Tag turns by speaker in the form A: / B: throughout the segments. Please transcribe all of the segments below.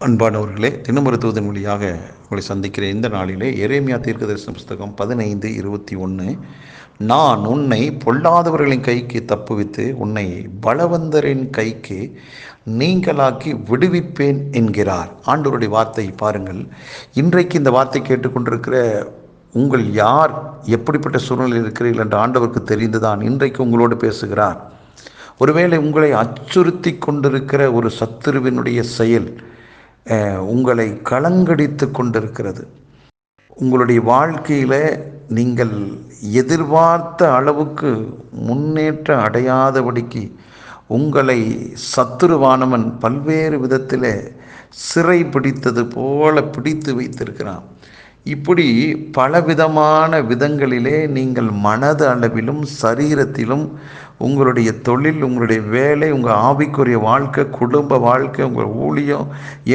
A: அன்பானவர்களே, தினமொரு தூதன் வழியாக உங்களை சந்திக்கிற இந்த நாளிலே எரேமியா தீர்க்கதரிசன புஸ்தகம் 15:21, நான் உன்னை பொல்லாதவர்களின் கைக்கு தப்புவித்து உன்னை பலவந்தரின் கைக்கு நீங்களாக்கி விடுவிப்பேன் என்கிறார் ஆண்டவருடைய வார்த்தை. பாருங்கள், இன்றைக்கு இந்த வார்த்தை கேட்டுக்கொண்டிருக்கிற உங்கள் யார் எப்படிப்பட்ட சூழ்நிலையில் இருக்கிறீர்கள் என்று ஆண்டவருக்கு தெரிந்துதான் இன்றைக்கு உங்களோடு பேசுகிறார். ஒருவேளை உங்களை அச்சுறுத்தி கொண்டிருக்கிற ஒரு சத்துருவினுடைய செயல் உங்களை கலங்கடித்து கொண்டிருக்கிறது. உங்களுடைய வாழ்க்கையில் நீங்கள் எதிர்பார்த்த அளவுக்கு முன்னேற்றம் அடையாதபடிக்கு உங்களை சத்துருவானவன் பல்வேறு விதத்தில் சிறை பிடித்தது போல பிடித்து வைத்திருக்கிறான். இப்படி பலவிதமான விதங்களிலே நீங்கள் மனது அளவிலும் சரீரத்திலும் உங்களுடைய தொழில், உங்களுடைய வேலை, உங்கள் ஆவிக்குரிய வாழ்க்கை, குடும்ப வாழ்க்கை, உங்கள் ஊழியம்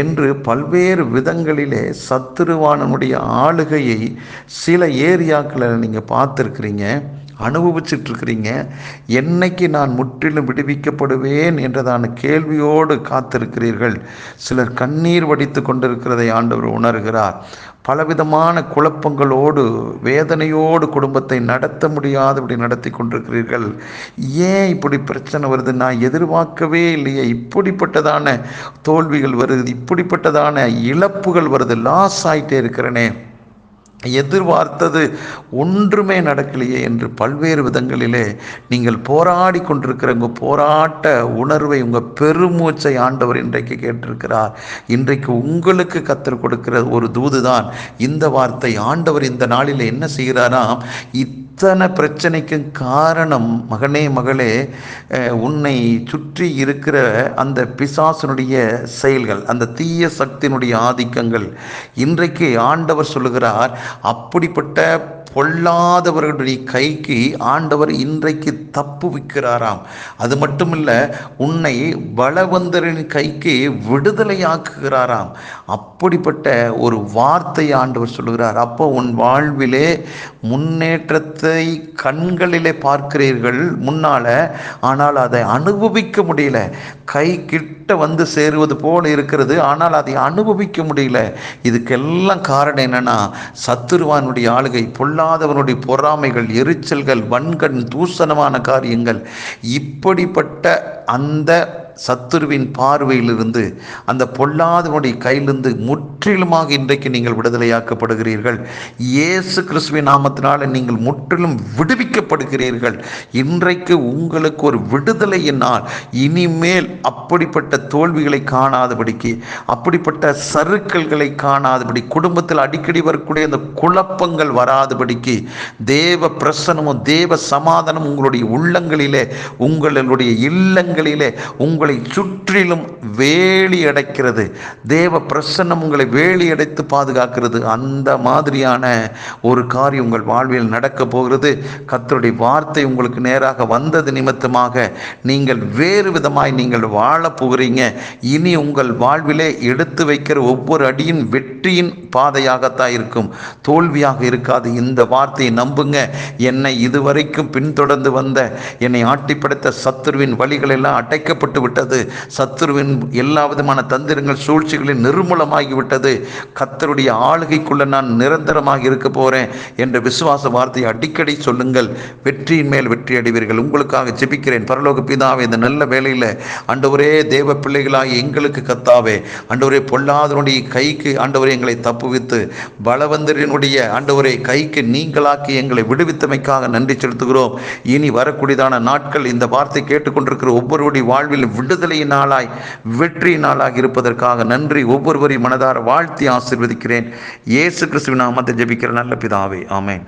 A: என்று பல்வேறு விதங்களிலே சத்துருவானனுடைய ஆளுகையை சில ஏரியாக்களில் நீங்கள் பார்த்துருக்கிறீங்க, அனுபவிச்சுட்ருக்கிறீங்க. என்னைக்கு நான் முற்றிலும் விடுவிக்கப்படுவேன் என்றதான கேள்வியோடு காத்திருக்கிறீர்கள். சிலர் கண்ணீர் வடித்து கொண்டிருக்கிறதை ஆண்டவர் உணர்கிறார். பலவிதமான குழப்பங்களோடு வேதனையோடு குடும்பத்தை நடத்த முடியாதபடி நடத்தி கொண்டிருக்கிறீர்கள். ஏன் இப்படி பிரச்சனை வருது? நான் எதிர்பார்க்கவே இல்லையே, இப்படிப்பட்டதான தோல்விகள் வருது, இப்படிப்பட்டதான இழப்புகள் வருது, லாஸ் ஆகிட்டே இருக்கிறேனே, எதிர்பார்த்தது ஒன்றுமே நடக்கலையே என்று பல்வேறு விதங்களிலே நீங்கள் போராடி கொண்டிருக்கிற உங்கள் போராட்ட உணர்வை, உங்கள் பெருமூச்சை ஆண்டவர் இன்றைக்கு கேட்டிருக்கிறார். இன்றைக்கு உங்களுக்கு கத்தர் கொடுக்கிற ஒரு தூதுதான் இந்த வார்த்தை. ஆண்டவர் இந்த நாளில் என்ன செய்கிறாராம்? இத்தனை பிரச்சனைக்கும் காரணம், மகனே மகளே, உன்னை சுற்றி இருக்கிற அந்த பிசாசனுடைய செயல்கள், அந்த தீய சக்தியினுடைய ஆதிக்கங்கள். இன்றைக்கு ஆண்டவர் சொல்லுகிறார், அப்படிப்பட்ட பொல்லாதவர்களுடைய கைக்கு ஆண்டவர் இன்றைக்கு தப்புவிக்கிறாராம். அது மட்டுமில்ல, உன்னை பலவந்தரின் கைக்கு விடுதலையாக்குகிறாராம். அப்படிப்பட்ட ஒரு வார்த்தையை ஆண்டவர் சொல்லுகிறார். அப்போ உன் வாழ்விலே முன்னேற்றத்தை கண்களிலே பார்க்கிறீர்கள் முன்னால, ஆனால் அதை அனுபவிக்க முடியல. கை கிட்ட வந்து சேருவது போல இருக்கிறது, ஆனால் அதை அனுபவிக்க முடியல. இதுக்கெல்லாம் காரணம் என்னன்னா, சத்துருவானுடைய ஆளுகை, பொல்லாதவனுடைய பொறாமைகள், எரிச்சல்கள், வன்கண், தூசணமான காரியங்கள். இப்படிப்பட்ட அந்த சத்துருவின் பார்வையிலிருந்து, அந்த பொல்லாதவனுடைய கையிலிருந்து முற்றிலுமாக இன்றைக்கு நீங்கள் விடுதலையாக்கப்படுகிறீர்கள். இயேசு கிறிஸ்துவின் நாமத்தினால நீங்கள் முற்றிலும் விடுவிக்கப்படுகிறீர்கள். இன்றைக்கு உங்களுக்கு ஒரு விடுதலை என்னால் இனிமேல் அப்படிப்பட்ட தோல்விகளை காணாதபடிக்கு, அப்படிப்பட்ட சறுக்கல்களை காணாதபடி, குடும்பத்தில் அடிக்கடி வரக்கூடிய அந்த குழப்பங்கள் வராதபடிக்கு தேவ பிரசன்னமும் தேவ சமாதானம் உங்களுடைய உள்ளங்களிலே, உங்களுடைய இல்லங்களிலே உங்களை சுற்றிலும் வேலி அடைக்கிறது. தேவ பிரசன்னம் உங்களை வேலி அடைத்து பாதுகாக்கிறது. அந்த மாதிரியான ஒரு காரியம் உங்கள் வாழ்வில் நடக்க போகிறது. கர்த்தருடைய வார்த்தை உங்களுக்கு நேராக வந்தது நிமித்தமாக நீங்கள் வேறு விதமாய் நீங்கள் வாழ போகிறீங்க. இனி உங்கள் வாழ்விலே எடுத்து வைக்கிற ஒவ்வொரு அடியின் வெற்றியின் பாதையாகத்தான் இருக்கும், தோல்வியாக இருக்காது. இந்த வார்த்தையை நம்புங்க. என்னை இதுவரைக்கும் பின்தொடர்ந்து வந்த, என்னை ஆட்டிப்படைத்த சத்துருவின் வழிகள் எல்லாம் அடைக்கப்பட்டு விட்டது. சத்துருவின் எல்லா விதமான தந்திரங்கள், சூழ்ச்சிகளின் நிர்மூலமாகிவிட்டது. கர்த்தருடைய ஆளுகைக்குள்ள நான் நிரந்தரமாக இருக்க போறேன் என்ற விசுவாச வார்த்தையை அடிக்கடி சொல்லுங்கள். வெற்றியின் மேல் வெற்றி அடைவீர்கள். உங்களுக்காக ஜெபிக்கிறேன். பரலோக பிதாவே, இந்த நல்ல வேளையில் ஆண்டவரே, தேவ பிள்ளைகளாகி எங்களுக்கு கர்த்தாவே, ஆண்டவரே, பொல்லாதவனுடைய கைக்கு ஆண்டவரே எங்களை தப்புவித்து பலவந்தரினுடைய ஆண்டவரே கைக்கு நீங்களாக்கி எங்களை விடுவித்தமைக்காக நன்றி செலுத்துகிறோம். இனி வரக்கூடியதான நாட்கள் இந்த வார்த்தை கேட்டுக்கொண்டிருக்கிற ஒவ்வொருவருடைய வாழ்வில் விடுதலையின் நாளாய், வெற்றியின் நாளாக இருப்பதற்காக நன்றி. ஒவ்வொருவரையும் மனதார வாழ்த்தி ஆசீர்வதிக்கிறேன். இயேசு கிறிஸ்துவின் நாமத்தில் ஜெபிக்கிற நல்ல பிதாவே, ஆமென்.